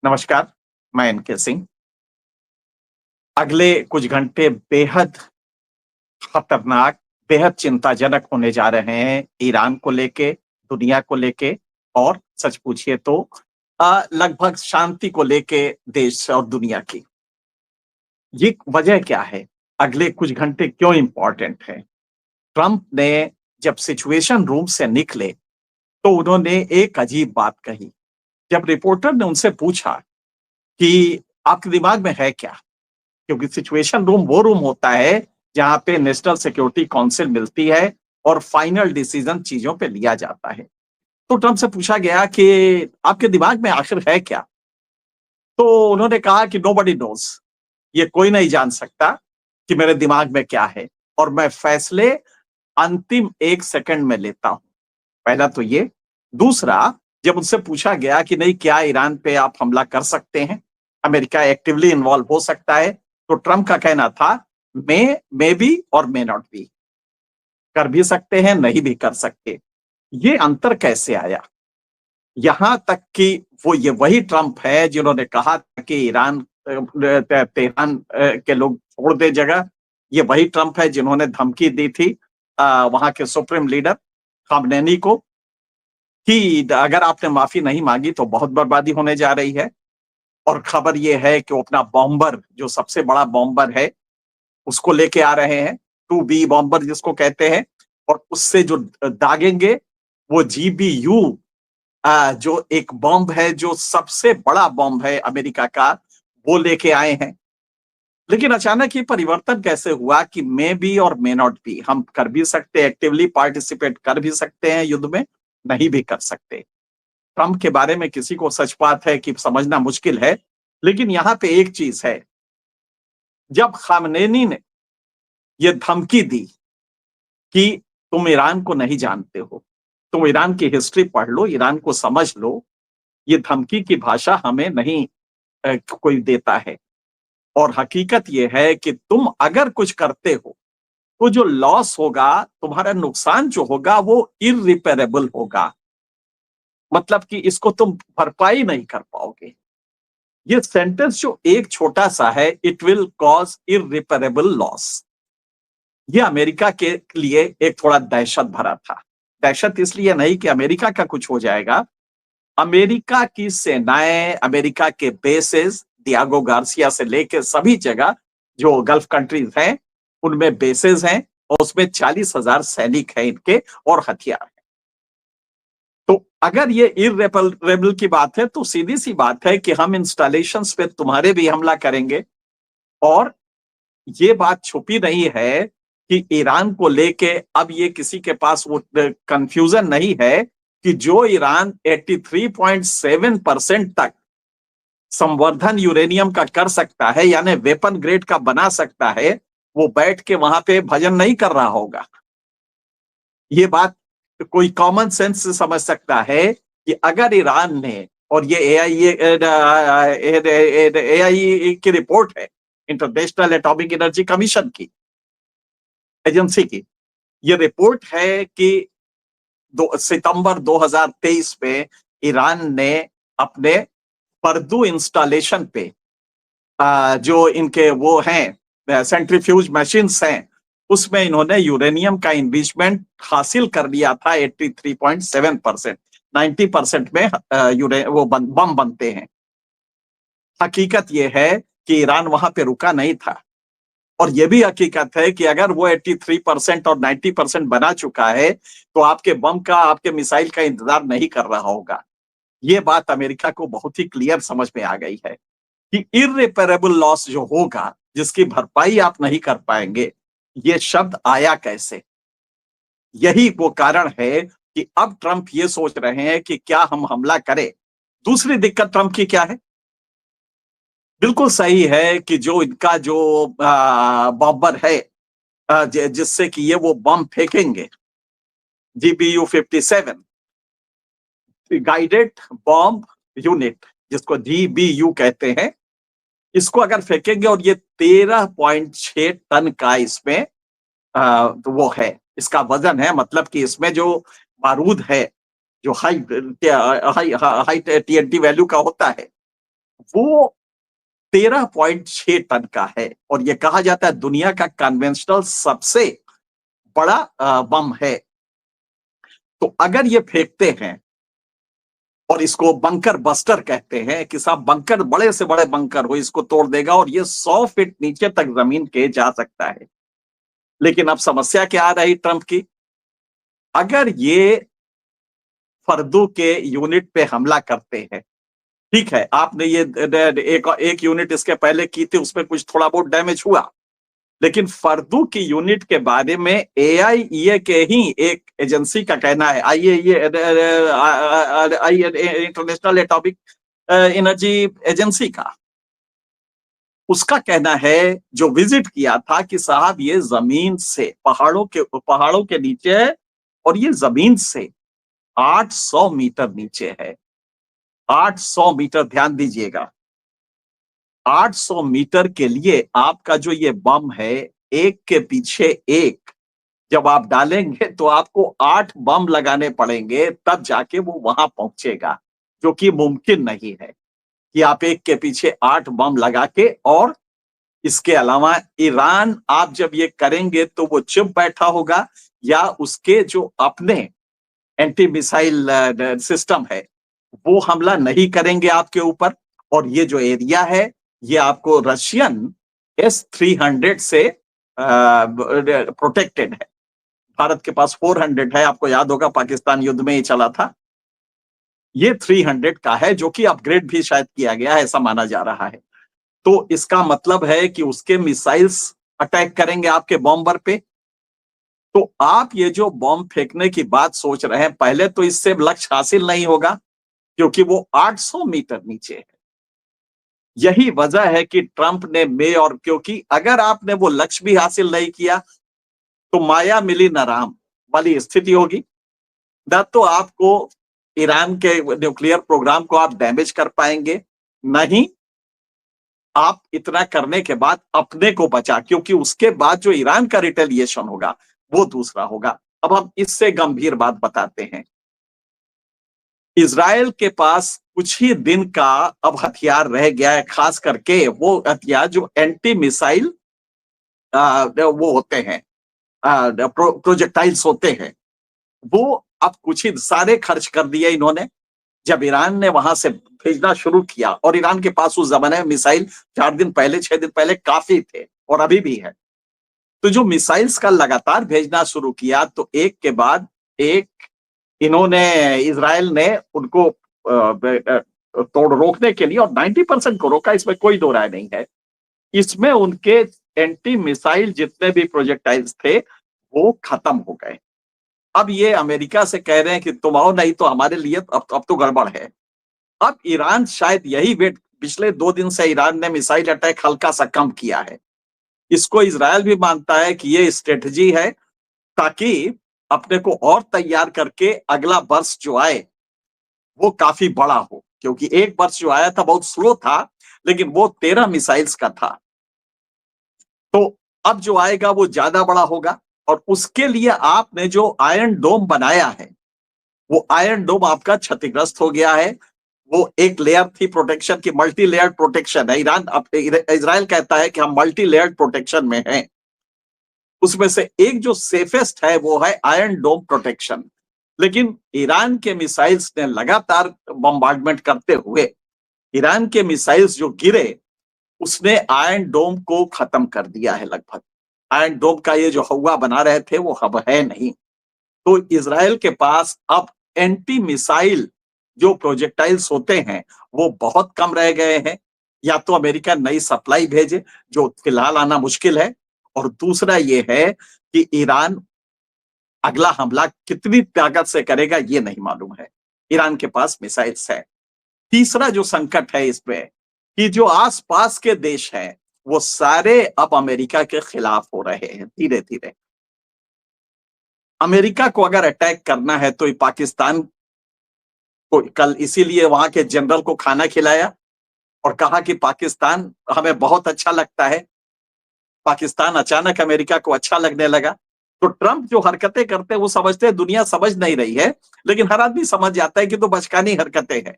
नमस्कार, मैं एनके सिंह। अगले कुछ घंटे बेहद खतरनाक, बेहद चिंताजनक होने जा रहे हैं ईरान को लेके, दुनिया को लेके और सच पूछिए तो लगभग शांति को लेके देश और दुनिया की। ये वजह क्या है? अगले कुछ घंटे क्यों इम्पोर्टेंट है? ट्रंप ने जब सिचुएशन रूम से निकले, तो उन्होंने एक अजीब बात कही। जब रिपोर्टर ने उनसे पूछा कि आपके दिमाग में है क्या? क्योंकि सिचुएशन रूम वो रूम होता है जहां पे नेशनल सिक्योरिटी काउंसिल मिलती है और फाइनल डिसीजन चीजों पे लिया जाता है। तो ट्रंप से पूछा गया कि आपके दिमाग में आखिर है क्या? तो उन्होंने कहा कि नोबडी नोज, ये कोई नहीं जान सकता कि मेरे दिमाग में क्या है, और मैं फैसले अंतिम 1 सेकंड में लेता हूं। पहला तो ये। दूसरा, जब उनसे पूछा गया कि नहीं, क्या ईरान पे आप हमला कर सकते हैं, अमेरिका एक्टिवली इन्वॉल्व हो सकता है, तो ट्रंप का कहना था मे बी और मे नॉट बी, कर भी सकते हैं, नहीं भी कर सकते। ये अंतर कैसे आया? यहां तक कि वो ये वही ट्रंप है जिन्होंने कहा था कि ईरान तेहरान के लोग छोड़ दे जगह। ये वही ट्रंप है जिन्होंने धमकी दी थी वहां के सुप्रीम लीडर खामनेनी को कि अगर आपने माफी नहीं मांगी तो बहुत बर्बादी होने जा रही है। और खबर यह है कि वो अपना बॉम्बर, जो सबसे बड़ा बॉम्बर है, उसको लेके आ रहे हैं, 2B बॉम्बर जिसको कहते हैं, और उससे जो दागेंगे वो GBU, जो एक बॉम्ब है, जो सबसे बड़ा बॉम्ब है अमेरिका का, वो लेके आए हैं। लेकिन अचानक ये परिवर्तन कैसे हुआ कि मे बी और मे नॉट बी, हम कर भी सकते, एक्टिवली पार्टिसिपेट कर भी सकते हैं युद्ध में, नहीं भी कर सकते। ट्रंप के बारे में किसी को सच बात है कि समझना मुश्किल है, लेकिन यहां पे एक चीज है। जब खामनेनी ने यह धमकी दी कि तुम ईरान को नहीं जानते हो, तुम ईरान की हिस्ट्री पढ़ लो, ईरान को समझ लो, ये धमकी की भाषा हमें नहीं कोई देता है। और हकीकत यह है कि तुम अगर कुछ करते हो तो जो लॉस होगा, तुम्हारा नुकसान जो होगा, वो इररिपेरेबल होगा। मतलब कि इसको तुम भरपाई नहीं कर पाओगे। ये सेंटेंस जो एक छोटा सा है, इट विल कॉज इररिपेरेबल लॉस, ये अमेरिका के लिए एक थोड़ा दहशत भरा था। दहशत इसलिए नहीं कि अमेरिका का कुछ हो जाएगा। अमेरिका की सेनाएं, अमेरिका के बेसेस, डियागो गार्सिया से लेकर सभी जगह जो गल्फ कंट्रीज हैं, उनमें बेसेस हैं, और उसमें 40,000 सैनिक हैं इनके, और हथियार हैं। तो अगर ये इररेपरेबल की बात है, तो सीधी सी बात है कि हम इंस्टॉलेशंस पे तुम्हारे भी हमला करेंगे। और ये बात छुपी नहीं है कि ईरान को लेके अब ये किसी के पास वो कंफ्यूजन नहीं है कि जो ईरान 83.7% तक संवर्धन यूरेनियम का कर सकता है, यानी वेपन ग्रेड का बना सकता है, वो बैठ के वहां पे भजन नहीं कर रहा होगा। ये बात कोई कॉमन सेंस से समझ सकता है कि अगर ईरान ने, और ये एआई की रिपोर्ट है, इंटरनेशनल एटॉमिक एनर्जी कमीशन की, एजेंसी की, ये रिपोर्ट है कि सितंबर 2023 में ईरान ने अपने फर्दू इंस्टॉलेशन पे, जो इनके वो हैं सेंट्रीफ्यूज मशीन्स हैं, उसमें इन्होंने यूरेनियम का इन्रिचमेंट हासिल कर लिया था 83.7%। 90% में वो बम बनते हैं। हकीकत यह है कि ईरान वहां पे रुका नहीं था, और यह भी हकीकत है कि अगर वो 83% और 90% बना चुका है, तो आपके बम का, आपके मिसाइल का इंतजार नहीं कर रहा होगा। ये बात अमेरिका को बहुत ही क्लियर समझ में आ गई है कि इररिपेरेबल लॉस जो होगा, जिसकी भरपाई आप नहीं कर पाएंगे, ये शब्द आया कैसे? यही वो कारण है कि अब ट्रंप ये सोच रहे हैं कि क्या हम हमला करें। दूसरी दिक्कत ट्रंप की क्या है? बिल्कुल सही है कि जो इनका जो बॉम्बर है, जिससे कि ये वो बम फेंकेंगे, GBU-57 गाइडेड बॉम्ब यूनिट, जिसको GBU कहते हैं, इसको अगर फेंकेंगे, और ये 13.6 टन का इसमें तो वो है, इसका वजन है, मतलब कि इसमें जो बारूद है, जो high high high TNT value का होता है, वो 13.6 टन का है और ये कहा जाता है दुनिया का कन्वेंशनल सबसे बड़ा बम है। तो अगर ये फेंकते हैं और इसको बंकर बस्टर कहते हैं कि साहब बंकर बड़े से बड़े बंकर हो इसको तोड़ देगा और ये 100 फीट नीचे तक जमीन के जा सकता है। लेकिन अब समस्या क्या आ रही ट्रंप की, अगर ये फर्दू के यूनिट पे हमला करते हैं, ठीक है आपने ये एक यूनिट इसके पहले की थी उसमें कुछ थोड़ा बहुत डैमेज हुआ, लेकिन फर्दू की यूनिट के बारे में एआईईए के ही एक एजेंसी का कहना है, इंटरनेशनल एटॉमिक एनर्जी एजेंसी का, उसका कहना है जो विजिट किया था कि साहब ये जमीन से पहाड़ों के नीचे है और ये जमीन से 800 मीटर नीचे है। 800 मीटर, ध्यान दीजिएगा, 800 मीटर के लिए आपका जो ये बम है एक के पीछे एक जब आप डालेंगे तो आपको 8 बम लगाने पड़ेंगे तब जाके वो वहां पहुंचेगा, जो कि मुमकिन नहीं है कि आप एक के पीछे 8 बम लगा के। और इसके अलावा ईरान आप जब ये करेंगे तो वो चुप बैठा होगा या उसके जो अपने एंटी मिसाइल सिस्टम है वो हमला नहीं करेंगे आपके ऊपर। और ये जो एरिया है ये आपको रशियन S-300 से प्रोटेक्टेड है। भारत के पास 400 है, आपको याद होगा पाकिस्तान युद्ध में ही चला था। ये 300 का है जो कि अपग्रेड भी शायद किया गया है ऐसा माना जा रहा है। तो इसका मतलब है कि उसके मिसाइल्स अटैक करेंगे आपके बॉम्बर पे। तो आप ये जो बॉम्ब फेंकने की बात सोच रहे हैं, पहले तो इससे लक्ष्य हासिल नहीं होगा क्योंकि वो 800 मीटर नीचे है। यही वजह है कि ट्रंप ने और क्योंकि अगर आपने वो लक्ष्य भी हासिल नहीं किया तो माया मिली न राम वाली स्थिति होगी। न तो आपको ईरान के न्यूक्लियर प्रोग्राम को आप डैमेज कर पाएंगे, नहीं आप इतना करने के बाद अपने को बचा, क्योंकि उसके बाद जो ईरान का रिटेलिएशन होगा वो दूसरा होगा। अब हम इससे गंभीर बात बताते हैं, इजराइल के पास कुछ ही दिन का अब हथियार रह गया है, खास करके वो हथियार जो एंटी मिसाइल वो होते हैं, प्रोजेक्टाइल्स होते हैं, वो अब कुछ ही सारे खर्च कर दिए इन्होंने। जब ईरान ने वहां से भेजना शुरू किया, और ईरान के पास उस जमाने में मिसाइल 4 दिन पहले 6 दिन पहले काफी थे और अभी भी है, तो जो मिसाइल्स का लगातार भेजना शुरू किया तो एक के बाद एक इन्होंने इजराइल ने उनको तोड़ रोकने के लिए, और 90% को रोका, इसमें कोई दो राय नहीं है। इसमें उनके एंटी मिसाइल जितने भी प्रोजेक्टाइल्स थे वो खत्म हो गए। अब ये अमेरिका से कह रहे हैं कि तुम आओ, नहीं तो हमारे लिए अब तो गड़बड़ है। अब ईरान शायद यही वेट, पिछले 2 दिन से ईरान ने मिसाइल अटैक हल्का सा कम किया है। इसको इजराइल भी मानता है कि ये स्ट्रेटजी है ताकि अपने को और तैयार करके अगला वर्ष जो आए वो काफी बड़ा हो, क्योंकि एक वर्ष जो आया था बहुत स्लो था, लेकिन वो 13 मिसाइल्स का था। तो अब जो आएगा वो ज्यादा बड़ा होगा। और उसके लिए आपने जो आयरन डोम बनाया है वो आयरन डोम आपका क्षतिग्रस्त हो गया है। वो एक लेयर थी प्रोटेक्शन की, मल्टी लेयर प्रोटेक्शन है। इजराइल कहता है कि हम मल्टी लेयर प्रोटेक्शन में हैं। उसमें से एक जो सेफेस्ट है वो है आयरन डोम प्रोटेक्शन। लेकिन ईरान के मिसाइल्स ने लगातार बम्बार्डमेंट करते हुए ईरान के मिसाइल्स जो गिरे उसने आयरन डोम को खत्म कर दिया है लगभग। आयरन डोम का ये जो हवा बना रहे थे वो अब है नहीं। तो इजराइल के पास अब एंटी मिसाइल जो प्रोजेक्टाइल्स होते हैं वो बहुत कम रह गए हैं। या तो अमेरिका नई सप्लाई भेजे जो फिलहाल आना मुश्किल है, और दूसरा ये है कि ईरान अगला हमला कितनी ताकत से करेगा ये नहीं मालूम है। ईरान के पास मिसाइल्स है। तीसरा जो संकट है इसमें कि जो आसपास के देश हैं वो सारे अब अमेरिका के खिलाफ हो रहे हैं धीरे धीरे। अमेरिका को अगर अटैक करना है तो पाकिस्तान को, कल इसीलिए वहां के जनरल को खाना खिलाया और कहा कि पाकिस्तान हमें बहुत अच्छा लगता है। पाकिस्तान अचानक अमेरिका को अच्छा लगने लगा। तो ट्रंप जो हरकतें करते हैं वो समझते हैं दुनिया समझ नहीं रही है, लेकिन हर आदमी समझ जाता है कि तो बचकानी हरकतें हैं।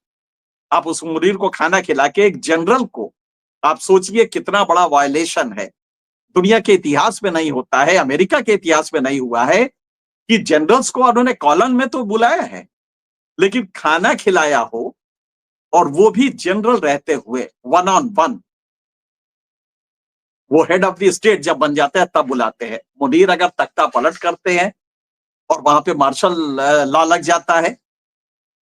आप उस मुनीर को खाना खिला के एक जनरल को, आप सोचिए कितना बड़ा वायलेशन है। दुनिया के इतिहास में नहीं होता है, अमेरिका के इतिहास में नहीं हुआ है कि जनरल्स को उन्होंने कॉलन में तो बुलाया है, लेकिन खाना खिलाया हो, और वो भी जनरल रहते हुए वन ऑन वन। वो हेड ऑफ द स्टेट जब बन जाते हैं तब बुलाते हैं। मुनीर अगर तख्ता पलट करते हैं और वहां पे मार्शल लॉ लग जाता है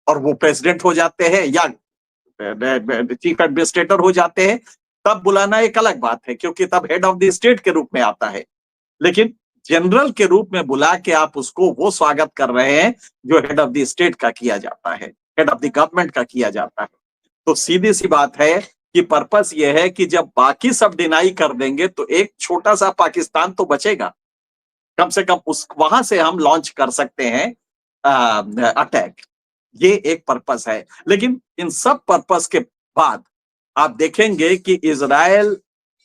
और वो प्रेसिडेंट हो जाते हैं या चीफ एडमिनिस्ट्रेटर हो जाते हैं, तब बुलाना एक अलग बात है, क्योंकि तब हेड ऑफ द स्टेट के रूप में आता है। लेकिन जनरल के रूप में बुला के आप उसको वो स्वागत कर रहे हैं जो हेड ऑफ द स्टेट का किया जाता है, हेड ऑफ द गवर्नमेंट का किया जाता है। तो सीधी सी बात है कि पर्पस ये है कि जब बाकी सब डिनाई कर देंगे तो एक छोटा सा पाकिस्तान तो बचेगा, कम से कम उस वहां से हम लॉन्च कर सकते हैं अटैक। ये एक पर्पस है। लेकिन इन सब पर्पस के बाद आप देखेंगे कि इजराइल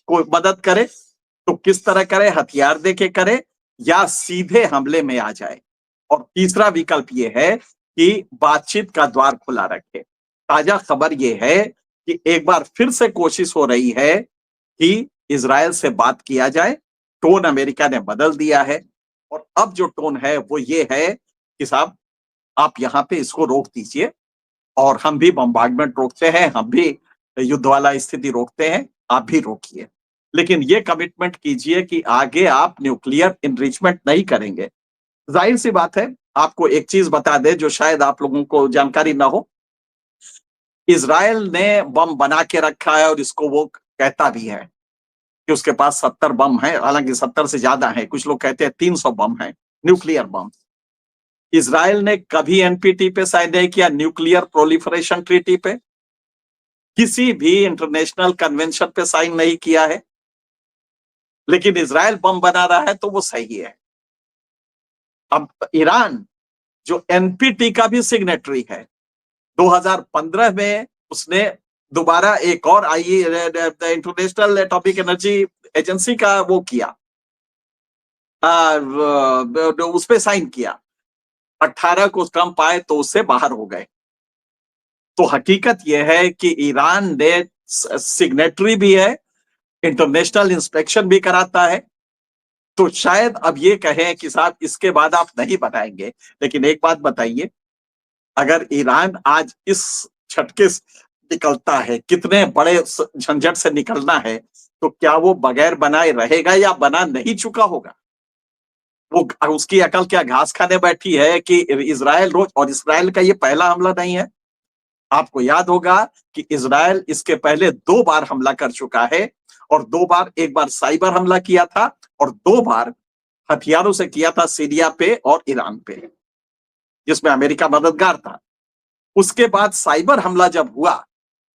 को मदद करे तो किस तरह करे, हथियार देके करे या सीधे हमले में आ जाए। और तीसरा विकल्प ये है कि बातचीत का द्वार खुला रखे। ताजा खबर ये है कि एक बार फिर से कोशिश हो रही है कि इजराइल से बात किया जाए। टोन अमेरिका ने बदल दिया है और अब जो टोन है वो ये है कि साहब आप यहां पे इसको रोक दीजिए, और हम भी बम्बार्डमेंट रोकते हैं, हम भी युद्ध वाला स्थिति रोकते हैं, आप भी रोकिए। लेकिन ये कमिटमेंट कीजिए कि आगे आप न्यूक्लियर इनरिचमेंट नहीं करेंगे। जाहिर सी बात है, आपको एक चीज बता दे जो शायद आप लोगों को जानकारी ना हो, इजराइल ने बम बना के रखा है और इसको वो कहता भी है कि उसके पास 70 बम है, हालांकि 70 से ज्यादा है, कुछ लोग कहते हैं 300 बम है, न्यूक्लियर बम। इजराइल ने कभी एनपीटी पे साइन नहीं किया, न्यूक्लियर प्रोलिफरेशन ट्रीटी पे, किसी भी इंटरनेशनल कन्वेंशन पे साइन नहीं किया है, लेकिन इजराइल बम बना रहा है तो वो सही है। अब ईरान जो एनपीटी का भी सिग्नेटरी है, 2015 में उसने दोबारा एक और इंटरनेशनल एटॉमिक एनर्जी एजेंसी का वो किया, उस पे साइन किया, 18 को कम पाए तो उससे बाहर हो गए। तो हकीकत यह है कि ईरान ने सिग्नेटरी भी है, इंटरनेशनल इंस्पेक्शन भी कराता है। तो शायद अब ये कहें कि साहब इसके बाद आप नहीं बनाएंगे। लेकिन एक बात बताइए, अगर ईरान आज इस झटके से निकलता है, कितने बड़े झंझट से निकलना है, तो क्या वो बगैर बनाए रहेगा या बना नहीं चुका होगा? वो उसकी अकल क्या घास खाने बैठी है कि इजराइल रोज, और इजराइल का ये पहला हमला नहीं है। आपको याद होगा कि इजराइल इसके पहले 2 बार हमला कर चुका है, और 2 बार, एक बार साइबर हमला किया था और 2 बार हथियारों से किया था, सीरिया पे और ईरान पे, जिसमें अमेरिका मददगार था। उसके बाद साइबर हमला जब हुआ,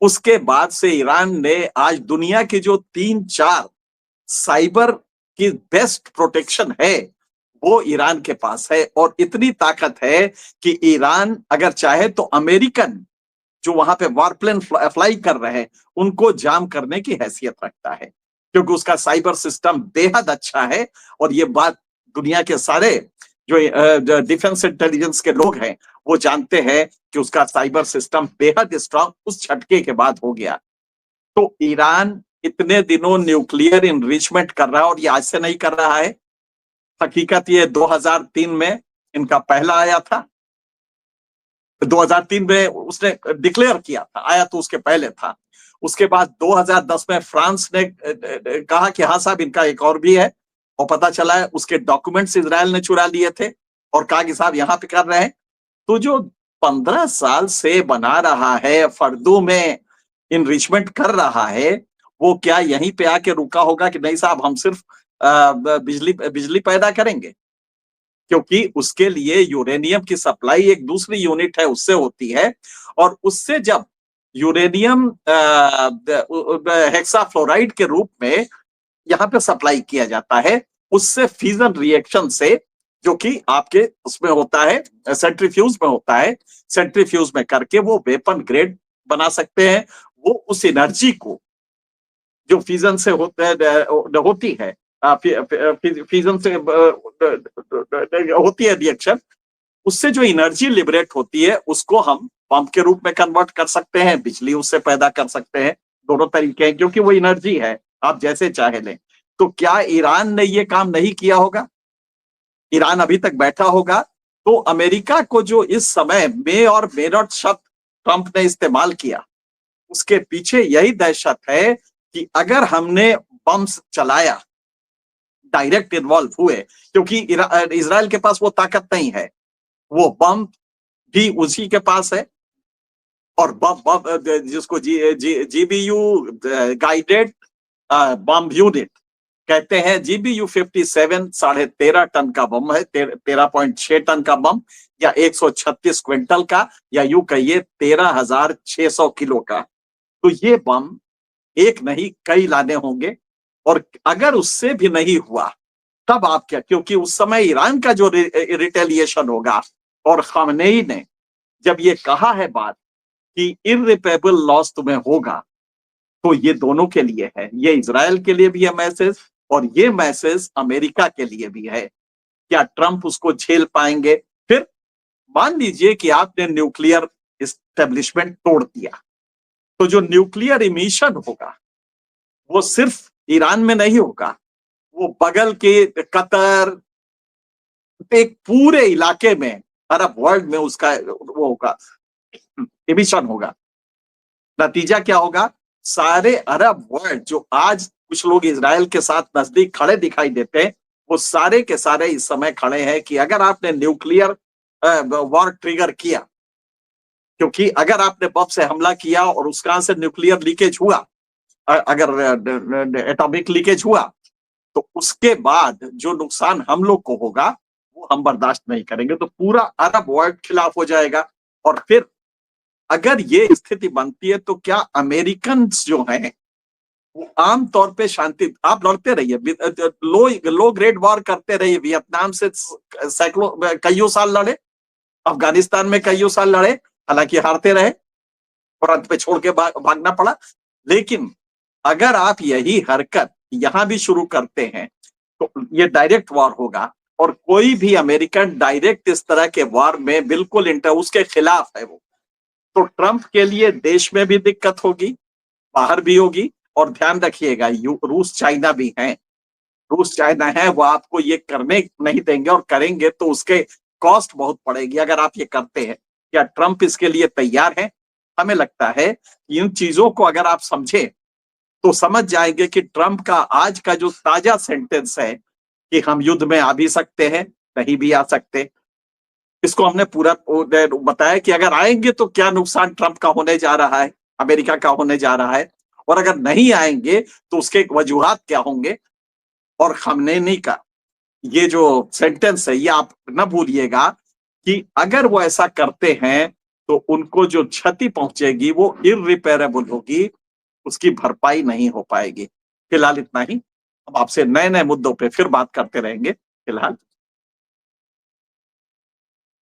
उसके बाद से ईरान ने आज दुनिया की जो 3-4 साइबर की बेस्ट प्रोटेक्शन है वो ईरान के पास है। और इतनी ताकत है कि ईरान अगर चाहे तो अमेरिकन जो वहां पे वारप्लेन फ्लाई कर रहे हैं उनको जाम करने की हैसियत रखता है, क्योंकि उसका साइबर सिस्टम बेहद अच्छा है। और ये बात दुनिया के सारे जो डिफेंस इंटेलिजेंस के लोग हैं वो जानते हैं कि उसका साइबर सिस्टम बेहद स्ट्रांग उस झटके के बाद हो गया। तो ईरान इतने दिनों न्यूक्लियर इनरिचमेंट कर रहा है, और ये आज से नहीं कर रहा है। हकीकत ये 2003 में इनका पहला आया था, 2003 में उसने डिक्लेयर किया था, आया तो उसके पहले था। उसके बाद 2010 में फ्रांस ने कहा कि हाँ साहब इनका एक और भी है, और पता चला है उसके डॉक्यूमेंट्स इजराइल ने चुरा लिए थे और कहा कि साहब यहाँ पे कर रहे हैं। तो जो 15 साल से बना रहा है, फर्दों में इनरिचमेंट कर रहा है, वो क्या यहीं पे आके रुका होगा कि नहीं साहब हम सिर्फ बिजली पैदा करेंगे? क्योंकि उसके लिए यूरेनियम की सप्लाई एक दूसरी यूनिट है उससे होती है, और उससे जब यूरेनियम हेक्साफ्लोराइड के रूप में यहाँ पे सप्लाई किया जाता है, उससे फ्यूजन रिएक्शन से, जो कि आपके उसमें होता है, सेंट्रीफ्यूज में होता है, सेंट्रीफ्यूज में करके वो वेपन ग्रेड बना सकते हैं। वो उस एनर्जी को जो फ्यूजन से होती है, फ्यूजन से होती है रिएक्शन, उससे जो एनर्जी लिबरेट होती है उसको हम पंप के रूप में कन्वर्ट कर सकते हैं, बिजली उससे पैदा कर सकते हैं, दोनों तरीके हैं क्योंकि वो एनर्जी है, आप जैसे चाहे लें। तो क्या ईरान ने ये काम नहीं किया होगा? ईरान अभी तक बैठा होगा? तो अमेरिका को जो इस समय मे और मे नॉट शब्द ट्रंप ने इस्तेमाल किया, उसके पीछे यही दहशत है कि अगर हमने बम्स चलाया, डायरेक्ट इन्वॉल्व हुए, क्योंकि इजराइल के पास वो ताकत नहीं है, वो बम भी उसी के पास है, और बम बम जिसको जीबीयू गाइडेड बम यूनिट कहते हैं, जीबीयू 57 13.5 टन का बम है, 13.6 टन का बम, या 136 क्विंटल का, या यूं कहिए 13,600 किलो का। तो ये बम एक नहीं कई लाने होंगे, और अगर उससे भी नहीं हुआ तब आप क्या, क्योंकि उस समय ईरान का जो रिटेलिएशन होगा, और खामनेई ने जब ये कहा है बात कि इररिपेरेबल लॉस तुम्हें होगा, तो ये दोनों के लिए है, ये इजराइल के लिए भी है मैसेज, और ये मैसेज अमेरिका के लिए भी है। क्या ट्रंप उसको झेल पाएंगे? फिर मान लीजिए कि आपने न्यूक्लियर इस्टेब्लिशमेंट तोड़ दिया, तो जो न्यूक्लियर इमिशन होगा वो सिर्फ ईरान में नहीं होगा, वो बगल के कतर, एक पूरे इलाके में, अरब वर्ल्ड में उसका वो होगा, इमिशन होगा। नतीजा क्या होगा? सारे अरब वर्ल्ड जो आज कुछ लोग इजराइल के साथ नजदीक खड़े दिखाई देते हैं, वो सारे के सारे इस समय खड़े हैं कि अगर आपने न्यूक्लियर वॉर ट्रिगर किया, क्योंकि अगर आपने बम से हमला किया और उसका से न्यूक्लियर लीकेज हुआ, अगर एटॉमिक लीकेज हुआ, तो उसके बाद जो नुकसान हम लोग को होगा वो हम बर्दाश्त नहीं करेंगे, तो पूरा अरब वर्ल्ड खिलाफ हो जाएगा। और फिर अगर ये स्थिति बनती है तो क्या अमेरिकन जो हैं वो आमतौर पे शांति, आप लड़ते रहिए, लो ग्रेड वॉर करते रहिए, वियतनाम से सैकड़ों कईयों साल लड़े, अफगानिस्तान में कईयों साल लड़े, हालांकि हारते रहे और अंत में छोड़ के भागना पड़ा। लेकिन अगर आप यही हरकत यहां भी शुरू करते हैं तो ये डायरेक्ट वॉर होगा, और कोई भी अमेरिकन डायरेक्ट इस तरह के वॉर में बिल्कुल उसके खिलाफ है वो। तो ट्रंप के लिए देश में भी दिक्कत होगी, बाहर भी होगी, और ध्यान रखिएगा रूस चाइना भी हैं, रूस चाइना है, वो आपको ये करने नहीं देंगे, और करेंगे तो उसके कॉस्ट बहुत पड़ेगी अगर आप ये करते हैं। क्या ट्रंप इसके लिए तैयार है? हमें लगता है इन चीजों को अगर आप समझे तो समझ जाएंगे कि ट्रंप का आज का जो ताजा सेंटेंस है कि हम युद्ध में आ भी सकते हैं, नहीं भी आ सकते, इसको हमने पूरा बताया कि अगर आएंगे तो क्या नुकसान ट्रंप का होने जा रहा है, अमेरिका का होने जा रहा है, और अगर नहीं आएंगे तो उसके वजूहात क्या होंगे। और खमनेनी का ये जो सेंटेंस है, ये आप न भूलिएगा कि अगर वो ऐसा करते हैं तो उनको जो क्षति पहुंचेगी वो इररिपेरेबल होगी, उसकी भरपाई नहीं हो पाएगी। फिलहाल इतना ही, हम आपसे नए नए मुद्दों पे फिर बात करते रहेंगे। फिलहाल